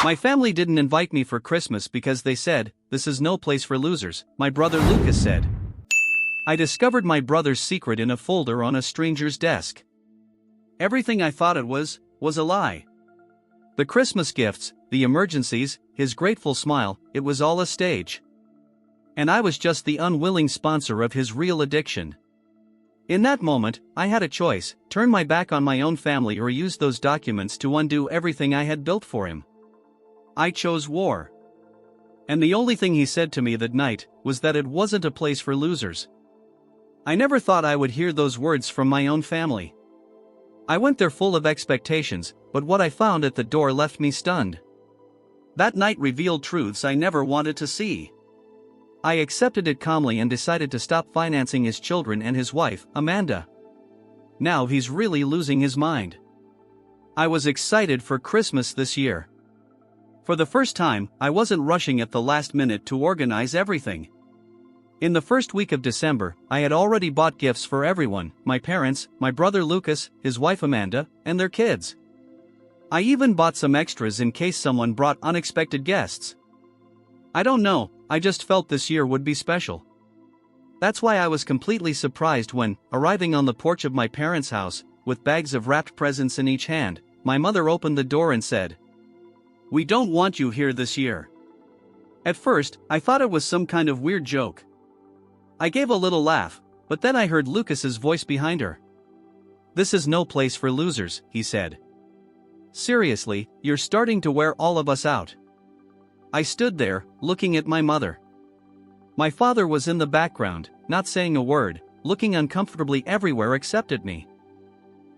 My family didn't invite me for Christmas because they said, "This is no place for losers," my brother Lucas said. I discovered my brother's secret in a folder on a stranger's desk. Everything I thought it was a lie. The Christmas gifts, the emergencies, his grateful smile, it was all a stage. And I was just the unwilling sponsor of his real addiction. In that moment, I had a choice: turn my back on my own family or use those documents to undo everything I had built for him. I chose war. And the only thing he said to me that night was that it wasn't a place for losers. I never thought I would hear those words from my own family. I went there full of expectations, but what I found at the door left me stunned. That night revealed truths I never wanted to see. I accepted it calmly and decided to stop financing his children and his wife, Amanda. Now he's really losing his mind. I was excited for Christmas this year. For the first time, I wasn't rushing at the last minute to organize everything. In the first week of December, I had already bought gifts for everyone: my parents, my brother Lucas, his wife Amanda, and their kids. I even bought some extras in case someone brought unexpected guests. I don't know, I just felt this year would be special. That's why I was completely surprised when, arriving on the porch of my parents' house, with bags of wrapped presents in each hand, my mother opened the door and said, "We don't want you here this year." At first, I thought it was some kind of weird joke. I gave a little laugh, but then I heard Lucas's voice behind her. "This is no place for losers," he said. "Seriously, you're starting to wear all of us out." I stood there, looking at my mother. My father was in the background, not saying a word, looking uncomfortably everywhere except at me.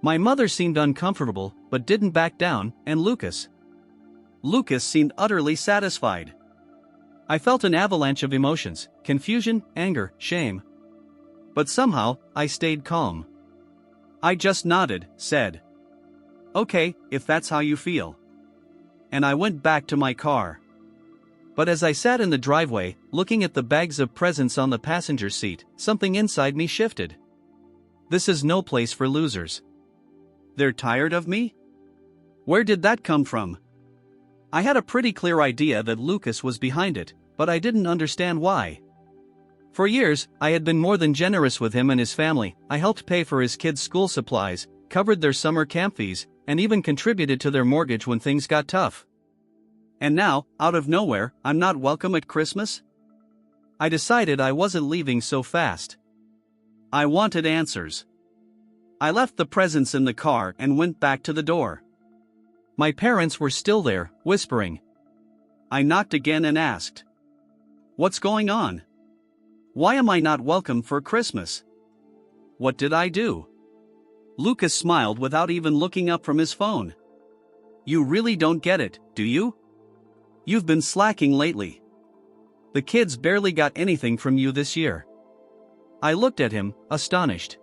My mother seemed uncomfortable, but didn't back down, and Lucas seemed utterly satisfied. I felt an avalanche of emotions: confusion, anger, shame. But somehow, I stayed calm. I just nodded, said, "Okay, if that's how you feel." And I went back to my car. But as I sat in the driveway, looking at the bags of presents on the passenger seat, something inside me shifted. This is no place for losers. They're tired of me? Where did that come from? I had a pretty clear idea that Lucas was behind it, but I didn't understand why. For years, I had been more than generous with him and his family. I helped pay for his kids' school supplies, covered their summer camp fees, and even contributed to their mortgage when things got tough. And now, out of nowhere, I'm not welcome at Christmas? I decided I wasn't leaving so fast. I wanted answers. I left the presents in the car and went back to the door. My parents were still there, whispering. I knocked again and asked, "What's going on? Why am I not welcome for Christmas? What did I do?" Lucas smiled without even looking up from his phone. "You really don't get it, do you? You've been slacking lately. The kids barely got anything from you this year." I looked at him, astonished.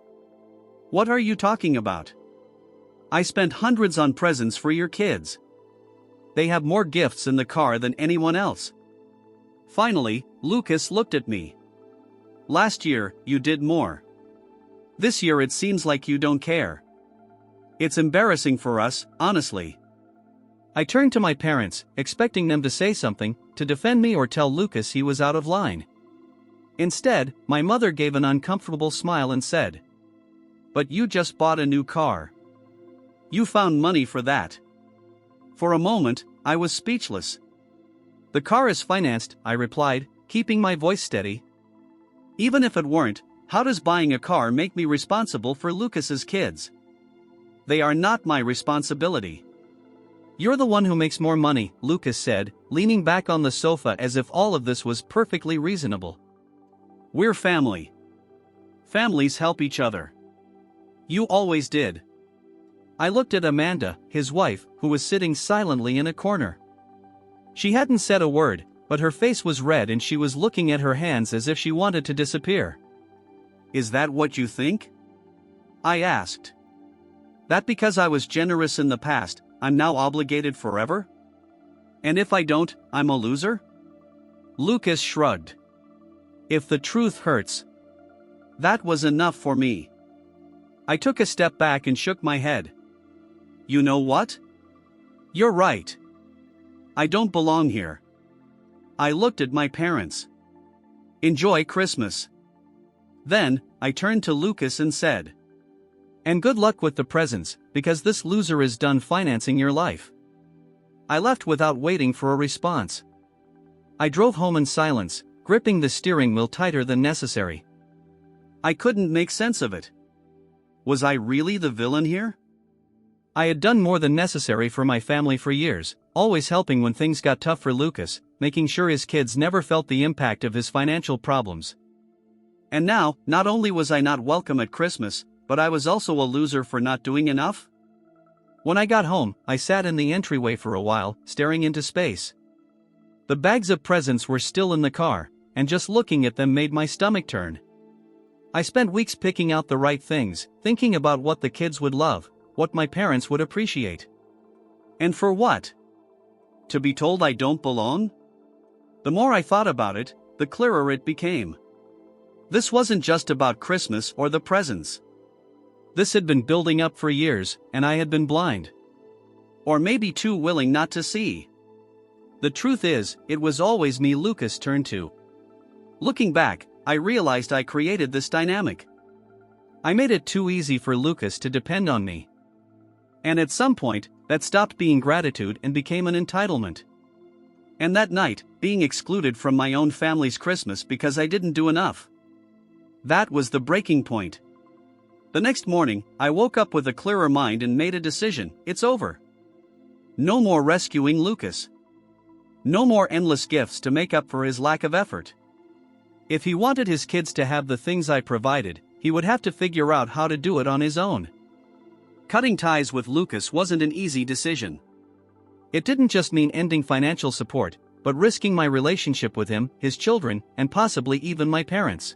"What are you talking about? I spent hundreds on presents for your kids. They have more gifts in the car than anyone else." Finally, Lucas looked at me. "Last year, you did more. This year it seems like you don't care. It's embarrassing for us, honestly." I turned to my parents, expecting them to say something, to defend me or tell Lucas he was out of line. Instead, my mother gave an uncomfortable smile and said, "But you just bought a new car. You found money for that." For a moment, I was speechless. "The car is financed," I replied, keeping my voice steady. "Even if it weren't, how does buying a car make me responsible for Lucas's kids? They are not my responsibility." "You're the one who makes more money," Lucas said, leaning back on the sofa as if all of this was perfectly reasonable. "We're family. Families help each other. You always did." I looked at Amanda, his wife, who was sitting silently in a corner. She hadn't said a word, but her face was red and she was looking at her hands as if she wanted to disappear. "Is that what you think?" I asked. "That because I was generous in the past, I'm now obligated forever? And if I don't, I'm a loser?" Lucas shrugged. "If the truth hurts." That was enough for me. I took a step back and shook my head. "You know what? You're right. I don't belong here. I looked at my parents. Enjoy Christmas. Then, I turned to Lucas and said, and good luck with the presents, because this loser is done financing your life. I left without waiting for a response. I drove home in silence, gripping the steering wheel tighter than necessary. I couldn't make sense of it. Was I really the villain here? I had done more than necessary for my family for years, always helping when things got tough for Lucas, making sure his kids never felt the impact of his financial problems. And now, not only was I not welcome at Christmas, but I was also a loser for not doing enough? When I got home, I sat in the entryway for a while, staring into space. The bags of presents were still in the car, and just looking at them made my stomach turn. I spent weeks picking out the right things, thinking about what the kids would love, what my parents would appreciate. And for what? To be told I don't belong? The more I thought about it, the clearer it became. This wasn't just about Christmas or the presents. This had been building up for years, and I had been blind. Or maybe too willing not to see. The truth is, it was always me Lucas turned to. Looking back, I realized I created this dynamic. I made it too easy for Lucas to depend on me. And at some point, that stopped being gratitude and became an entitlement. And that night, being excluded from my own family's Christmas because I didn't do enough. That was the breaking point. The next morning, I woke up with a clearer mind and made a decision: it's over. No more rescuing Lucas. No more endless gifts to make up for his lack of effort. If he wanted his kids to have the things I provided, he would have to figure out how to do it on his own. Cutting ties with Lucas wasn't an easy decision. It didn't just mean ending financial support, but risking my relationship with him, his children, and possibly even my parents.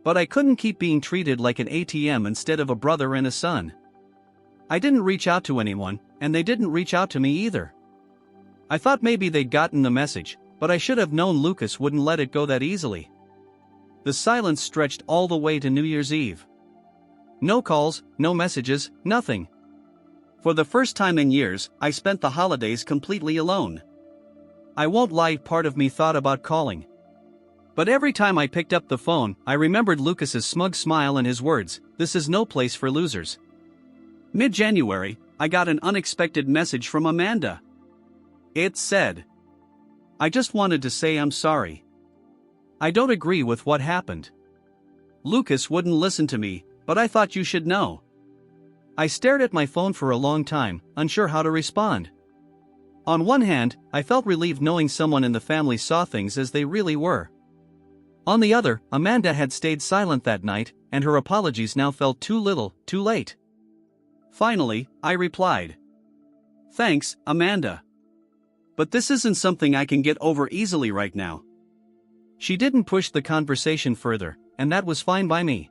But I couldn't keep being treated like an ATM instead of a brother and a son. I didn't reach out to anyone, and they didn't reach out to me either. I thought maybe they'd gotten the message, but I should have known Lucas wouldn't let it go that easily. The silence stretched all the way to New Year's Eve. No calls, no messages, nothing. For the first time in years, I spent the holidays completely alone. I won't lie, part of me thought about calling. But every time I picked up the phone, I remembered Lucas's smug smile and his words, "This is no place for losers." Mid-January, I got an unexpected message from Amanda. It said, "I just wanted to say I'm sorry. I don't agree with what happened. Lucas wouldn't listen to me, but I thought you should know." I stared at my phone for a long time, unsure how to respond. On one hand, I felt relieved knowing someone in the family saw things as they really were. On the other, Amanda had stayed silent that night, and her apologies now felt too little, too late. Finally, I replied, "Thanks, Amanda. But this isn't something I can get over easily right now." She didn't push the conversation further, and that was fine by me.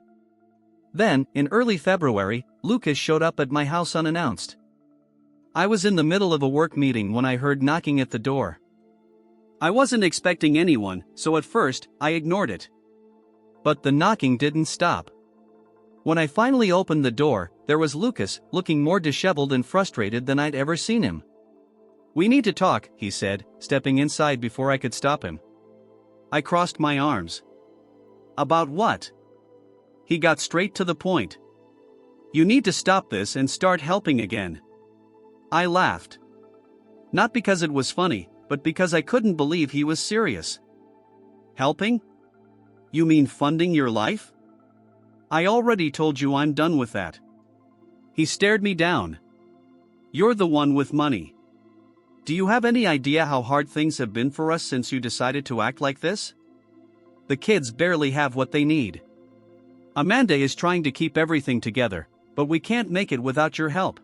Then, in early February, Lucas showed up at my house unannounced. I was in the middle of a work meeting when I heard knocking at the door. I wasn't expecting anyone, so at first, I ignored it. But the knocking didn't stop. When I finally opened the door, there was Lucas, looking more disheveled and frustrated than I'd ever seen him. "We need to talk," he said, stepping inside before I could stop him. I crossed my arms. "About what?" He got straight to the point. "You need to stop this and start helping again." I laughed. Not because it was funny, but because I couldn't believe he was serious. "Helping? You mean funding your life?" "I already told you I'm done with that." He stared me down. "You're the one with money. Do you have any idea how hard things have been for us since you decided to act like this? The kids barely have what they need. Amanda is trying to keep everything together, but we can't make it without your help."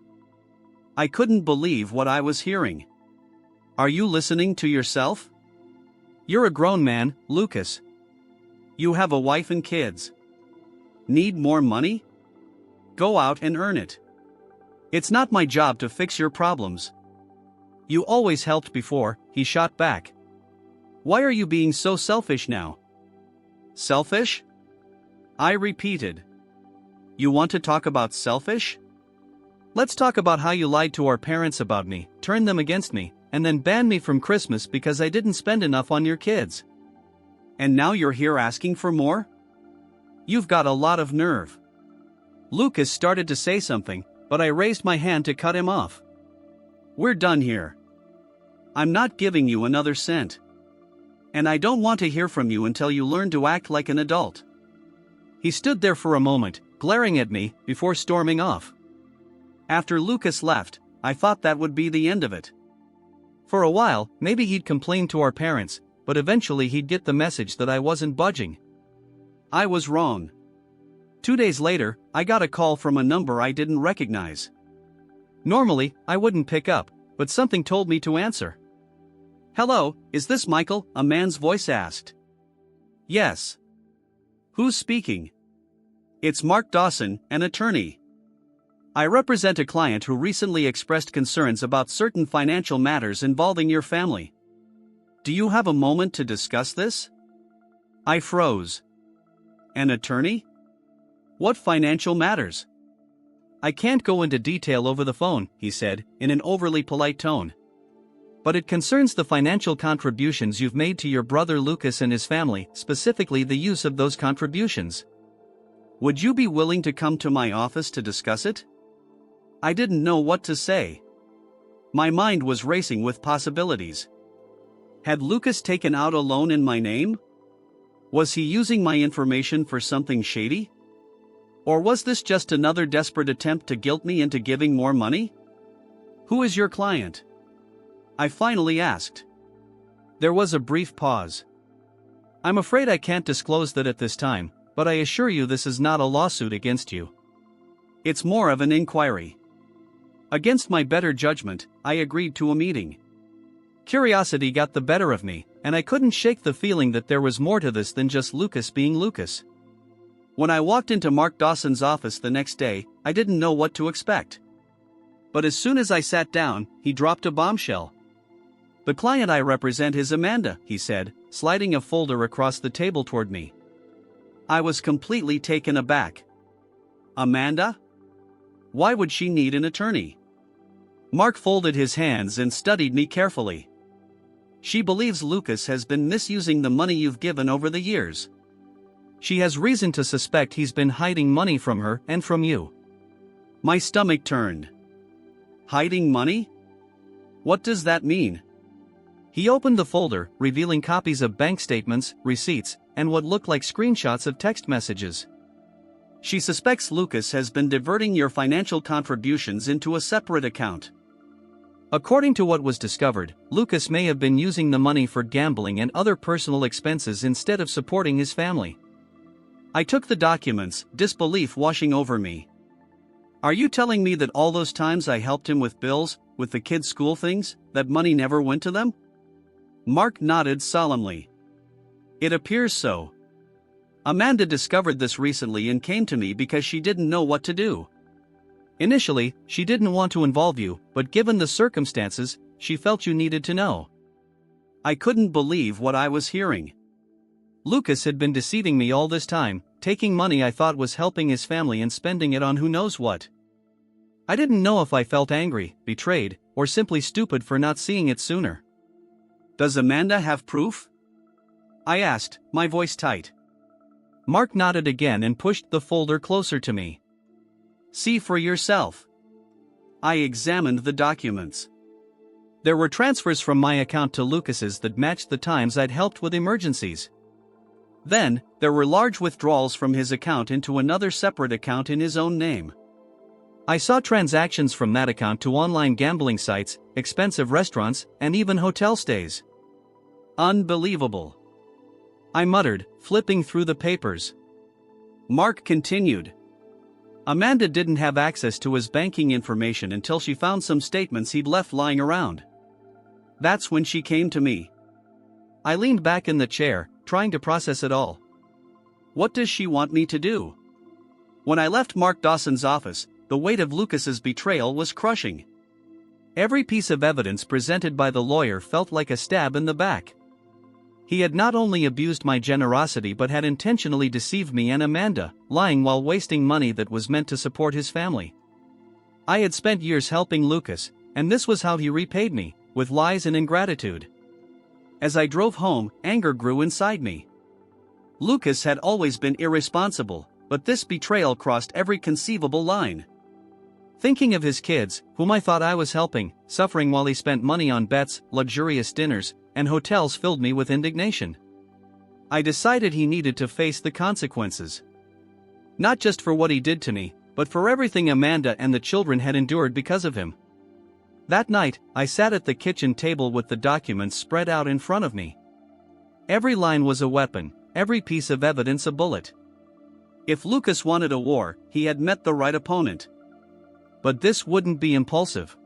I couldn't believe what I was hearing. "Are you listening to yourself? You're a grown man, Lucas. You have a wife and kids. Need more money? Go out and earn it. It's not my job to fix your problems. You always helped before," he shot back. "Why are you being so selfish now?" "Selfish?" I repeated. "You want to talk about selfish? Let's talk about how you lied to our parents about me, turned them against me, and then banned me from Christmas because I didn't spend enough on your kids. And now you're here asking for more? You've got a lot of nerve." Lucas started to say something, but I raised my hand to cut him off. "We're done here. I'm not giving you another cent. And I don't want to hear from you until you learn to act like an adult." He stood there for a moment, glaring at me, before storming off. After Lucas left, I thought that would be the end of it. For a while, maybe he'd complain to our parents, but eventually he'd get the message that I wasn't budging. I was wrong. 2 days later, I got a call from a number I didn't recognize. Normally, I wouldn't pick up, but something told me to answer. "Hello, is this Michael?" a man's voice asked. "Yes." "Who's speaking?" "It's Mark Dawson, an attorney. I represent a client who recently expressed concerns about certain financial matters involving your family. Do you have a moment to discuss this?" I froze. "An attorney? What financial matters?" "I can't go into detail over the phone," he said, in an overly polite tone. "But it concerns the financial contributions you've made to your brother Lucas and his family, specifically the use of those contributions. Would you be willing to come to my office to discuss it?" I didn't know what to say. My mind was racing with possibilities. Had Lucas taken out a loan in my name? Was he using my information for something shady? Or was this just another desperate attempt to guilt me into giving more money? "Who is your client?" I finally asked. There was a brief pause. "I'm afraid I can't disclose that at this time, but I assure you this is not a lawsuit against you. It's more of an inquiry." Against my better judgment, I agreed to a meeting. Curiosity got the better of me, and I couldn't shake the feeling that there was more to this than just Lucas being Lucas. When I walked into Mark Dawson's office the next day, I didn't know what to expect. But as soon as I sat down, he dropped a bombshell. "The client I represent is Amanda," he said, sliding a folder across the table toward me. I was completely taken aback. "Amanda? Why would she need an attorney?" Mark folded his hands and studied me carefully. "She believes Lucas has been misusing the money you've given over the years. She has reason to suspect he's been hiding money from her and from you." My stomach turned. Hiding money? What does that mean? He opened the folder, revealing copies of bank statements, receipts, and what looked like screenshots of text messages. "She suspects Lucas has been diverting your financial contributions into a separate account. According to what was discovered, Lucas may have been using the money for gambling and other personal expenses instead of supporting his family." I took the documents, disbelief washing over me. "Are you telling me that all those times I helped him with bills, with the kids' school things, that money never went to them?" Mark nodded solemnly. "It appears so. Amanda discovered this recently and came to me because she didn't know what to do. Initially, she didn't want to involve you, but given the circumstances, she felt you needed to know." I couldn't believe what I was hearing. Lucas had been deceiving me all this time, taking money I thought was helping his family and spending it on who knows what. I didn't know if I felt angry, betrayed, or simply stupid for not seeing it sooner. "Does Amanda have proof?" I asked, my voice tight. Mark nodded again and pushed the folder closer to me. "See for yourself." I examined the documents. There were transfers from my account to Lucas's that matched the times I'd helped with emergencies. Then, there were large withdrawals from his account into another separate account in his own name. I saw transactions from that account to online gambling sites, expensive restaurants, and even hotel stays. Unbelievable. I muttered, flipping through the papers. Mark continued. Amanda didn't have access to his banking information until she found some statements he'd left lying around. That's when she came to me. I leaned back in the chair, trying to process it all. What does she want me to do? When I left Mark Dawson's office, the weight of Lucas's betrayal was crushing. Every piece of evidence presented by the lawyer felt like a stab in the back. He had not only abused my generosity but had intentionally deceived me and Amanda, lying while wasting money that was meant to support his family. I had spent years helping Lucas, and this was how he repaid me, with lies and ingratitude. As I drove home, anger grew inside me. Lucas had always been irresponsible, but this betrayal crossed every conceivable line. Thinking of his kids, whom I thought I was helping, suffering while he spent money on bets, luxurious dinners, and hotels filled me with indignation. I decided he needed to face the consequences. Not just for what he did to me, but for everything Amanda and the children had endured because of him. That night, I sat at the kitchen table with the documents spread out in front of me. Every line was a weapon, every piece of evidence a bullet. If Lucas wanted a war, he had met the right opponent. But this wouldn't be impulsive.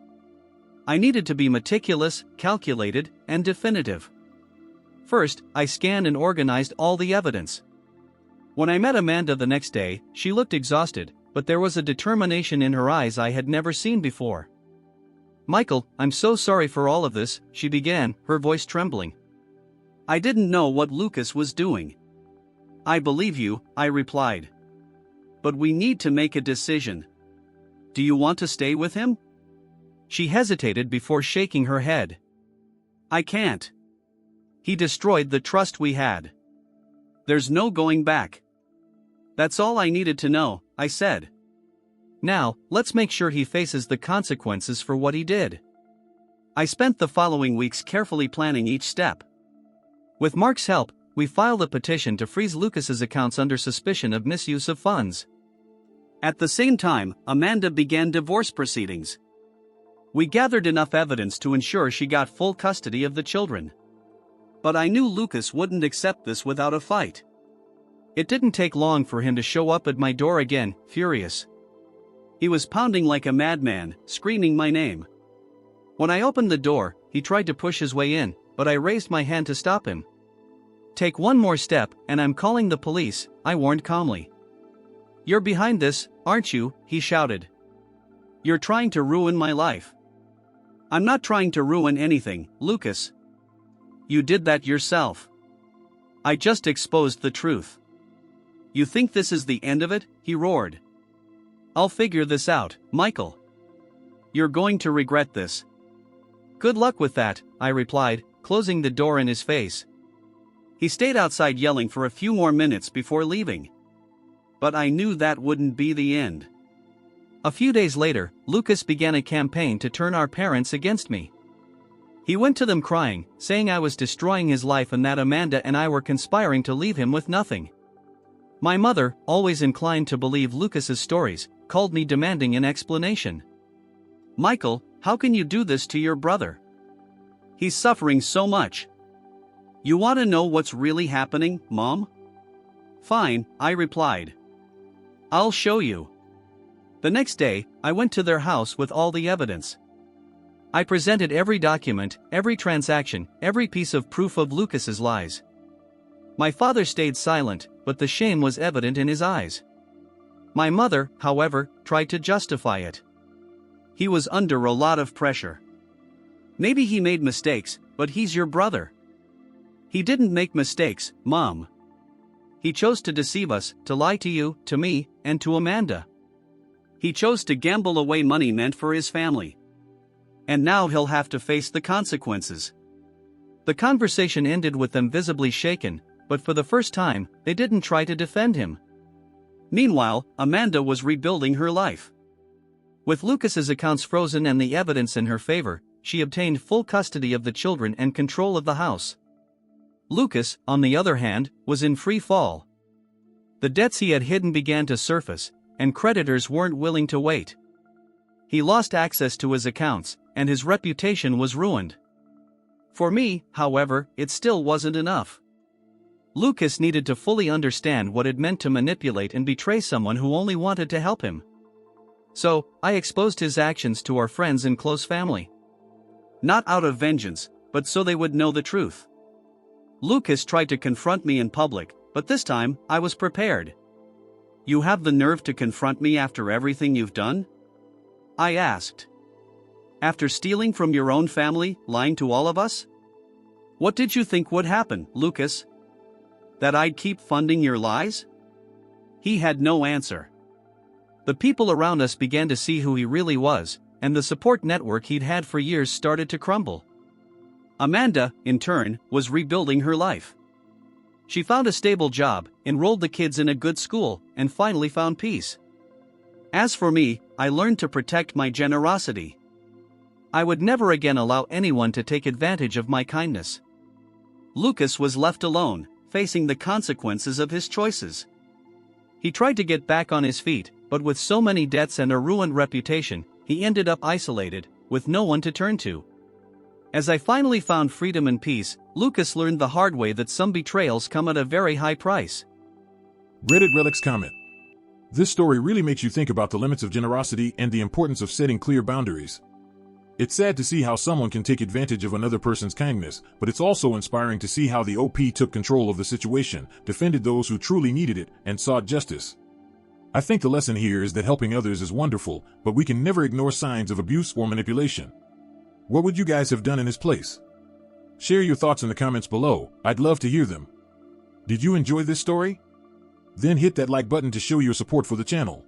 I needed to be meticulous, calculated, and definitive. First, I scanned and organized all the evidence. When I met Amanda the next day, she looked exhausted, but there was a determination in her eyes I had never seen before. "Michael, I'm so sorry for all of this," she began, her voice trembling. I didn't know what Lucas was doing. "I believe you," I replied. "But we need to make a decision. Do you want to stay with him?" She hesitated before shaking her head. "I can't. He destroyed the trust we had. There's no going back." "That's all I needed to know," I said. "Now, let's make sure he faces the consequences for what he did." I spent the following weeks carefully planning each step. With Mark's help, we filed a petition to freeze Lucas's accounts under suspicion of misuse of funds. At the same time, Amanda began divorce proceedings. We gathered enough evidence to ensure she got full custody of the children. But I knew Lucas wouldn't accept this without a fight. It didn't take long for him to show up at my door again, furious. He was pounding like a madman, screaming my name. When I opened the door, he tried to push his way in, but I raised my hand to stop him. "Take one more step, and I'm calling the police," I warned calmly. "You're behind this, aren't you?" he shouted. "You're trying to ruin my life." "I'm not trying to ruin anything, Lucas. You did that yourself. I just exposed the truth." "You think this is the end of it?" he roared. "I'll figure this out, Michael. You're going to regret this." "Good luck with that," I replied, closing the door in his face. He stayed outside yelling for a few more minutes before leaving. But I knew that wouldn't be the end. A few days later, Lucas began a campaign to turn our parents against me. He went to them crying, saying I was destroying his life and that Amanda and I were conspiring to leave him with nothing. My mother, always inclined to believe Lucas's stories, called me demanding an explanation. "Michael, how can you do this to your brother? He's suffering so much." "You want to know what's really happening, Mom?" "Fine," I replied. "I'll show you." The next day, I went to their house with all the evidence. I presented every document, every transaction, every piece of proof of Lucas's lies. My father stayed silent, but the shame was evident in his eyes. My mother, however, tried to justify it. "He was under a lot of pressure. Maybe he made mistakes, but he's your brother." "He didn't make mistakes, Mom. He chose to deceive us, to lie to you, to me, and to Amanda. He chose to gamble away money meant for his family. And now he'll have to face the consequences." The conversation ended with them visibly shaken, but for the first time, they didn't try to defend him. Meanwhile, Amanda was rebuilding her life. With Lucas's accounts frozen and the evidence in her favor, she obtained full custody of the children and control of the house. Lucas, on the other hand, was in free fall. The debts he had hidden began to surface, and creditors weren't willing to wait. He lost access to his accounts, and his reputation was ruined. For me, however, it still wasn't enough. Lucas needed to fully understand what it meant to manipulate and betray someone who only wanted to help him. So, I exposed his actions to our friends and close family. Not out of vengeance, but so they would know the truth. Lucas tried to confront me in public, but this time, I was prepared. "You have the nerve to confront me after everything you've done?" I asked. "After stealing from your own family, lying to all of us? What did you think would happen, Lucas? That I'd keep funding your lies?" He had no answer. The people around us began to see who he really was, and the support network he'd had for years started to crumble. Amanda, in turn, was rebuilding her life. She found a stable job, enrolled the kids in a good school, and finally found peace. As for me, I learned to protect my generosity. I would never again allow anyone to take advantage of my kindness. Lucas was left alone, facing the consequences of his choices. He tried to get back on his feet, but with so many debts and a ruined reputation, he ended up isolated, with no one to turn to. As I finally found freedom and peace, Lucas learned the hard way that some betrayals come at a very high price. Reddit Relics comment. This story really makes you think about the limits of generosity and the importance of setting clear boundaries. It's sad to see how someone can take advantage of another person's kindness, but it's also inspiring to see how the OP took control of the situation, defended those who truly needed it, and sought justice. I think the lesson here is that helping others is wonderful, but we can never ignore signs of abuse or manipulation. What would you guys have done in his place? Share your thoughts in the comments below. I'd love to hear them. Did you enjoy this story? Then hit that like button to show your support for the channel.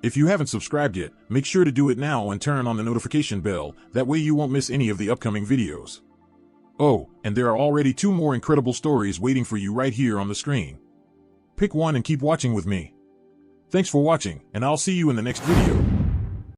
If you haven't subscribed yet, make sure to do it now and turn on the notification bell, that way you won't miss any of the upcoming videos. Oh, and there are already 2 more incredible stories waiting for you right here on the screen. Pick one and keep watching with me. Thanks for watching, and I'll see you in the next video.